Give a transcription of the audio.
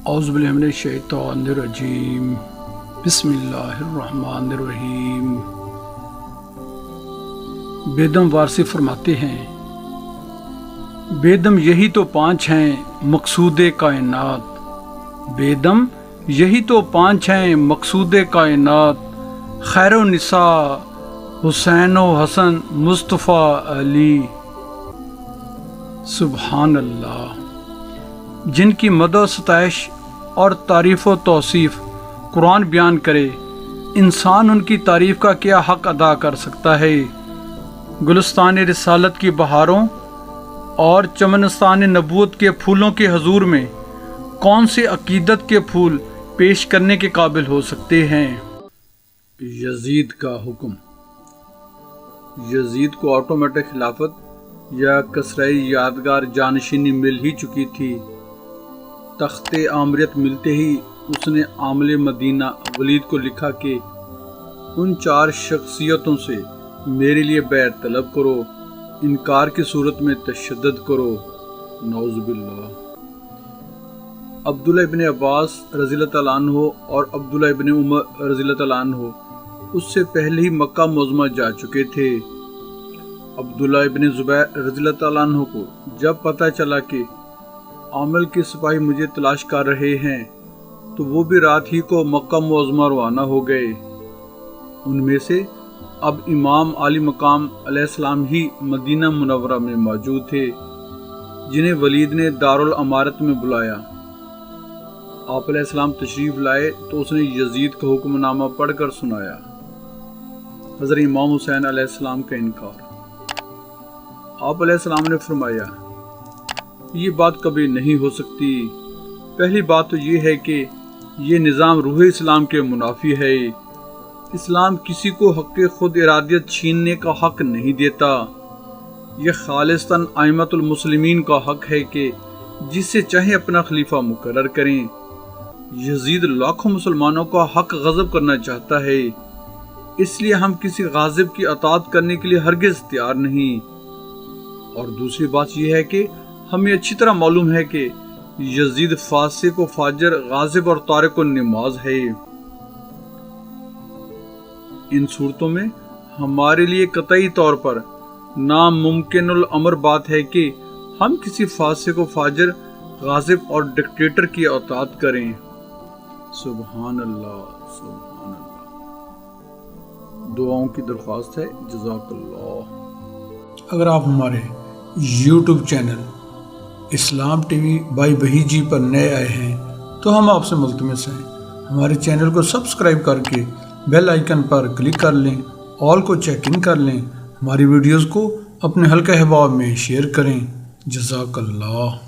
اعوذ باللہ من الشیطان الرجیم بسم اللہ الرحمن الرحیم۔ بیدم وارثی فرماتے ہیں، بیدم یہی تو پانچ ہیں مقصود کائنات، بیدم یہی تو پانچ ہیں مقصود کائنات، خیر و نساء حسین و حسن مصطفیٰ علی۔ سبحان اللہ، جن کی مدح و ستائش اور تعریف و توصیف قرآن بیان کرے، انسان ان کی تعریف کا کیا حق ادا کر سکتا ہے؟ گلستان رسالت کی بہاروں اور چمنستان نبوت کے پھولوں کے حضور میں کون سے عقیدت کے پھول پیش کرنے کے قابل ہو سکتے ہیں؟ یزید کا حکم۔ یزید کو آٹومیٹک خلافت یا کسرائی یادگار جانشینی مل ہی چکی تھی۔ تخت آمریت ملتے ہی اس نے عامل مدینہ ولید کو لکھا کہ ان چار شخصیتوں سے میرے لیے بیعت طلب کرو، انکار کی صورت میں تشدد کرو۔ نعوذ باللہ۔ عبداللہ ابن عباس رضی اللہ تعالیٰ عنہ اور عبداللہ ابن عمر رضی اللہ تعالیٰ عنہ اس سے پہلے ہی مکہ معظمہ جا چکے تھے۔ عبداللہ ابن زبیر رضی اللہ تعالیٰ عنہ کو جب پتہ چلا کہ عامل کے سپاہی مجھے تلاش کر رہے ہیں تو وہ بھی رات ہی کو مکہ معظمہ روانہ ہو گئے۔ ان میں سے اب امام علی مقام علیہ السلام ہی مدینہ منورہ میں موجود تھے، جنہیں ولید نے دارالامارت میں بلایا۔ آپ علیہ السلام تشریف لائے تو اس نے یزید کا حکم نامہ پڑھ کر سنایا۔ حضرت امام حسین علیہ السلام کا انکار۔ آپ علیہ السلام نے فرمایا، یہ بات کبھی نہیں ہو سکتی۔ پہلی بات تو یہ ہے کہ یہ نظام روح اسلام کے منافی ہے۔ اسلام کسی کو حق خود ارادیت چھیننے کا حق نہیں دیتا۔ یہ خالصتاً ائمۃ المسلمین کا حق ہے کہ جس سے چاہے اپنا خلیفہ مقرر کریں۔ یزید لاکھوں مسلمانوں کا حق غصب کرنا چاہتا ہے، اس لیے ہم کسی غاصب کی اطاعت کرنے کے لیے ہرگز تیار نہیں۔ اور دوسری بات یہ ہے کہ ہمیں اچھی طرح معلوم ہے کہ یزید فاسق و فاجر، غاصب اور تارک النماز ہے۔ ان صورتوں میں ہمارے لیے قطعی طور پر ناممکن الامر بات ہے کہ ہم کسی فاسق و فاجر، غاصب اور ڈکٹیٹر کی اطاعت کریں۔ سبحان اللہ، سبحان اللہ۔ دعاؤں کی درخواست ہے۔ جزاک اللہ۔ اگر آپ ہمارے YouTube channel Islam T V بائی بہیجی پر نئے آئے ہیں تو ہم آپ سے ملتمس ہیں، ہمارے چینل کو سبسکرائب کر کے بیل آئیکن پر کلک کر لیں، آل کو چیک ان کر لیں، ہماری ویڈیوز کو اپنے حلقہ احباب میں شیئر کریں۔ جزاک اللہ۔